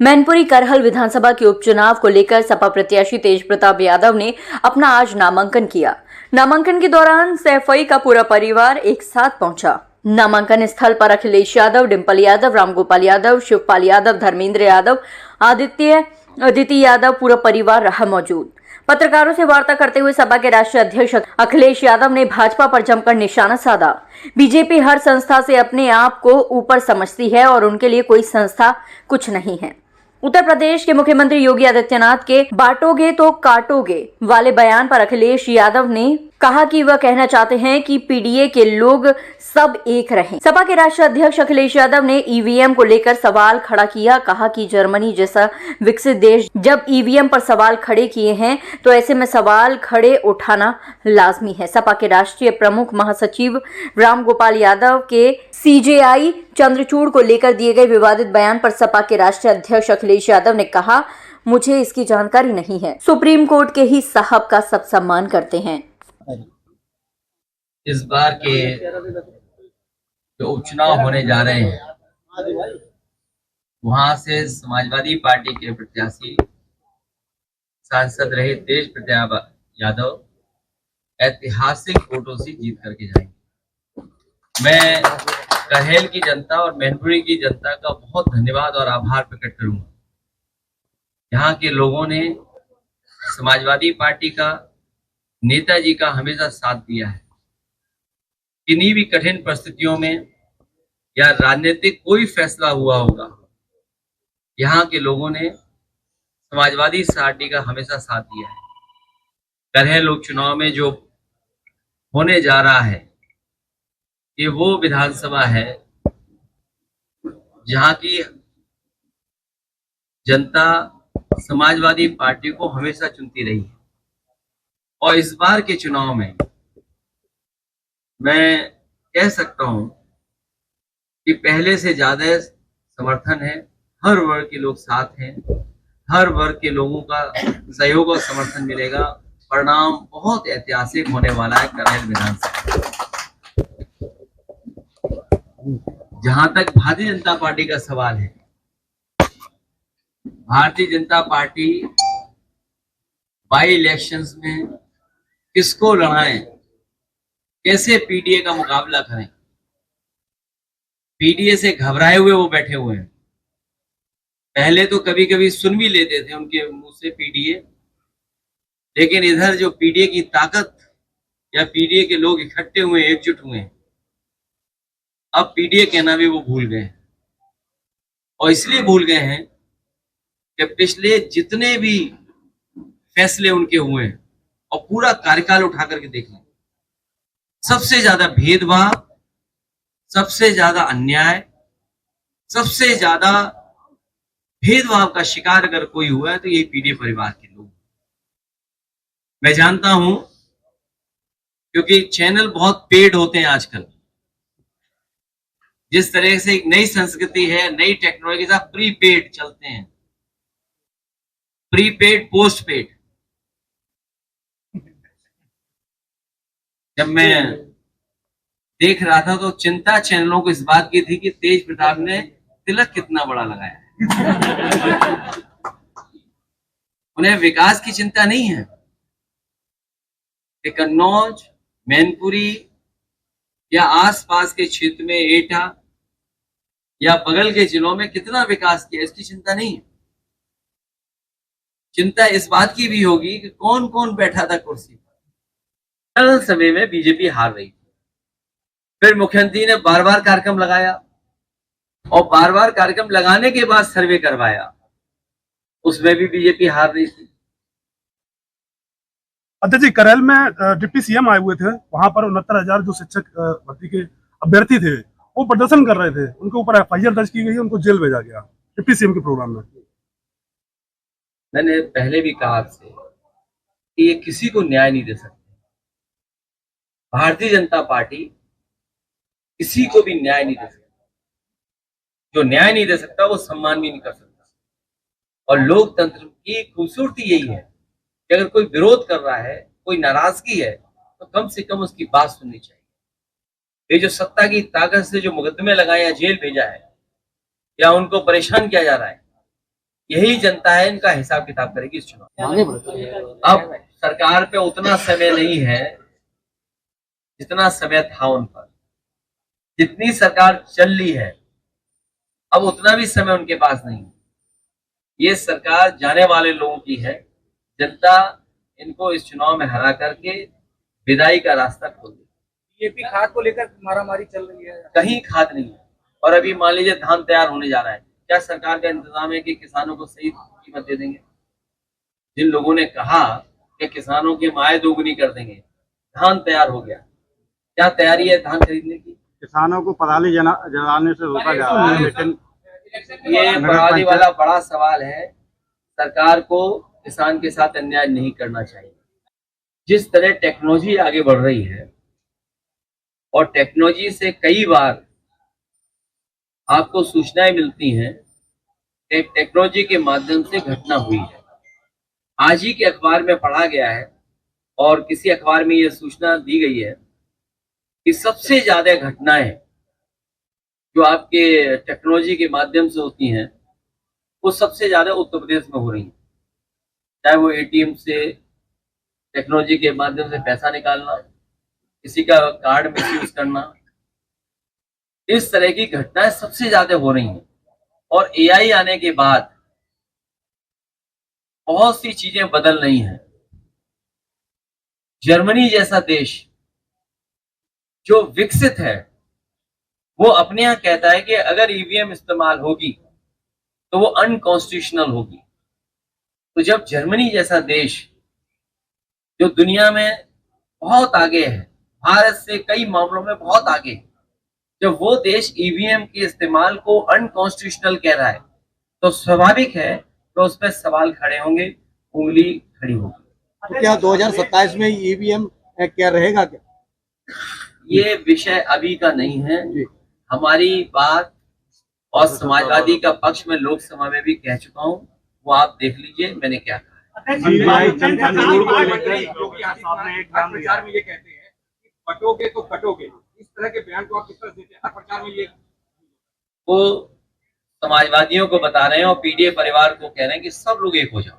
मैनपुरी करहल विधानसभा के उपचुनाव को लेकर सपा प्रत्याशी तेज प्रताप यादव ने अपना आज नामांकन किया। नामांकन के दौरान सैफई का पूरा परिवार एक साथ पहुंचा। नामांकन स्थल पर अखिलेश यादव, डिंपल यादव, रामगोपाल यादव, शिवपाल यादव, धर्मेंद्र यादव, अदिति यादव पूरा परिवार रहा मौजूद। पत्रकारों से वार्ता करते हुए सपा के राष्ट्रीय अध्यक्ष अखिलेश यादव ने भाजपा पर जमकर निशाना साधा। बीजेपी हर संस्था से अपने आप को ऊपर समझती है और उनके लिए कोई संस्था कुछ नहीं है। उत्तर प्रदेश के मुख्यमंत्री योगी आदित्यनाथ के बांटोगे तो काटोगे वाले बयान पर अखिलेश यादव ने कहा कि वह कहना चाहते हैं कि पीडीए के लोग सब एक रहें। सपा के राष्ट्रीय अध्यक्ष अखिलेश यादव ने ईवीएम को लेकर सवाल खड़ा किया। कहा कि जर्मनी जैसा विकसित देश जब ईवीएम पर सवाल खड़े किए हैं तो ऐसे में सवाल खड़े उठाना लाजमी है। सपा के राष्ट्रीय प्रमुख महासचिव रामगोपाल यादव के सीजेआई चंद्रचूड़ को लेकर दिए गए विवादित बयान पर सपा के राष्ट्रीय अध्यक्ष अखिलेश यादव ने कहा, मुझे इसकी जानकारी नहीं है। सुप्रीम कोर्ट के ही साहब का सब सम्मान करते हैं। इस बार के जो उपचुनाव होने जा रहे हैं, वहां से समाजवादी पार्टी के प्रत्याशी सांसद रहे तेज प्रताप यादव ऐतिहासिक वोटों से जीत करके जाएंगे। मैं करहल की जनता और मैनपुरी की जनता का बहुत धन्यवाद और आभार प्रकट करूंगा। यहाँ के लोगों ने समाजवादी पार्टी का, नेताजी का हमेशा साथ दिया है। किन्हीं भी कठिन परिस्थितियों में या राजनीतिक कोई फैसला हुआ होगा, यहाँ के लोगों ने समाजवादी पार्टी का हमेशा साथ दिया है। करहल उपचुनाव में जो होने जा रहा है, ये वो विधानसभा है जहां की जनता समाजवादी पार्टी को हमेशा चुनती रही है। और इस बार के चुनाव में मैं कह सकता हूं कि पहले से ज्यादा समर्थन है। हर वर्ग के लोग साथ हैं, हर वर्ग के लोगों का सहयोग और समर्थन मिलेगा। परिणाम बहुत ऐतिहासिक होने वाला है करहल विधानसभा। जहां तक भारतीय जनता पार्टी का सवाल है, Bharatiya Janata party by elections में किसको लड़ाएं, कैसे पीडीए का मुकाबला करें। पीडीए से घबराए हुए वो बैठे हुए हैं। पहले तो कभी कभी सुन भी लेते थे उनके मुंह से पीडीए, लेकिन इधर जो पीडीए की ताकत या पीडीए के लोग इकट्ठे हुए, एकजुट हुए, अब पीडीए कहना भी वो भूल गए। और इसलिए भूल गए हैं कि पिछले जितने भी फैसले उनके हुए हैं और पूरा कार्यकाल उठा करके देख लें, सबसे ज्यादा भेदभाव, सबसे ज्यादा अन्याय, सबसे ज्यादा भेदभाव का शिकार अगर कोई हुआ है तो ये पीडीए परिवार के लोग। मैं जानता हूं, क्योंकि चैनल बहुत पेड होते हैं आजकल। जिस तरह से एक नई संस्कृति है, नई टेक्नोलॉजी के साथ प्रीपेड चलते हैं, प्रीपेड पोस्ट पेड। जब मैं देख रहा था तो चिंता चैनलों को इस बात की थी कि तेज प्रताप ने तिलक कितना बड़ा लगाया है। उन्हें विकास की चिंता नहीं है कि कन्नौज, मैनपुरी या आसपास के क्षेत्र में एटा या बगल के जिलों में कितना विकास किया, इसकी चिंता नहीं है। चिंता इस बात की भी होगी कि कौन कौन बैठा था कुर्सी पर। हर समय में बीजेपी हार रही थी, फिर मुख्यमंत्री ने बार बार कार्यक्रम लगाया और बार बार कार्यक्रम लगाने के बाद सर्वे करवाया, उसमें भी बीजेपी हार रही थी। अध्यक्ष जी, करहल में डिप्टी सीएम आए हुए थे। वहां पर 69,000 जो शिक्षक भर्ती के अभ्यर्थी थे वो प्रदर्शन कर रहे थे। उनके ऊपर एफआईआर दर्ज की गई है, उनको जेल भेजा गया डिप्टी सीएम के प्रोग्राम में। मैंने पहले भी कहा आपसे कि ये किसी को न्याय नहीं दे सकते। भारतीय जनता पार्टी किसी को भी न्याय नहीं दे सकती। जो न्याय नहीं दे सकता वो सम्मान भी नहीं कर सकता। और लोकतंत्र की खूबसूरती यही है कि अगर कोई विरोध कर रहा है, कोई नाराजगी है, तो कम से कम उसकी बात सुननी चाहिए। ये जो सत्ता की ताकत से जो मुकदमे लगाए या जेल भेजा है या उनको परेशान किया जा रहा है, यही जनता है, इनका हिसाब किताब करेगी इस चुनाव। अब सरकार पे उतना समय नहीं है जितना समय था उन पर। जितनी सरकार चल ली है अब उतना भी समय उनके पास नहीं है। ये सरकार जाने वाले लोगों की है। जनता इनको इस चुनाव में हरा करके विदाई का रास्ता खोल दे। डीएपी खाद को लेकर मारामारी चल रही है, कहीं खाद नहीं है। और अभी मान लीजिए धान तैयार होने जा रहा है, क्या सरकार का इंतजाम है कि किसानों को सही कीमत दे देंगे? जिन लोगों ने कहा कि किसानों की आय दोगुनी कर देंगे, धान तैयार हो गया, क्या तैयारी है धान खरीदने की? किसानों को पराली जलाने से रोका जा रहा है, लेकिन ये पराली वाला बड़ा सवाल है। सरकार को किसान के साथ अन्याय नहीं करना चाहिए। जिस तरह टेक्नोलॉजी आगे बढ़ रही है और टेक्नोलॉजी से कई बार आपको सूचनाएं मिलती हैं कि टेक्नोलॉजी के माध्यम से घटना हुई है। आज ही के अखबार में पढ़ा गया है और किसी अखबार में यह सूचना दी गई है कि सबसे ज्यादा घटनाएं जो आपके टेक्नोलॉजी के माध्यम से होती हैं वो सबसे ज्यादा उत्तर प्रदेश में हो रही हैं। चाहे वो एटीएम से टेक्नोलॉजी के माध्यम से पैसा निकालना, किसी का कार्ड मिसयूज करना, इस तरह की घटनाएं सबसे ज्यादा हो रही हैं। और एआई आने के बाद बहुत सी चीजें बदल रही हैं। जर्मनी जैसा देश जो विकसित है वो अपने यहां कहता है कि अगर ईवीएम इस्तेमाल होगी तो वो अनकॉन्स्टिट्यूशनल होगी। तो जब जर्मनी जैसा देश जो दुनिया में बहुत आगे है, भारत से कई मामलों में बहुत आगे है, जब वो देश ईवीएम के इस्तेमाल को अनकॉन्स्टिट्यूशनल कह रहा है तो स्वाभाविक है तो उस पर सवाल खड़े होंगे, उंगली खड़ी होगी। तो क्या 2027 में ईवीएम क्या रहेगा क्या? ये विषय अभी का नहीं है। हमारी बात और समाजवादी का पक्ष में लोकसभा में भी कह चुका हूं, वो आप देख लीजिए मैंने क्या कहा। प्रचार में ये कहते हैं कि कटोगे तो कटोगे, इस तरह के बयान को आप किस तरह देते हैं? हर प्रचार में ये वो समाजवादियों को बता रहे हैं और पीडीए परिवार को कह रहे हैं कि सब लोग एक हो जाओ।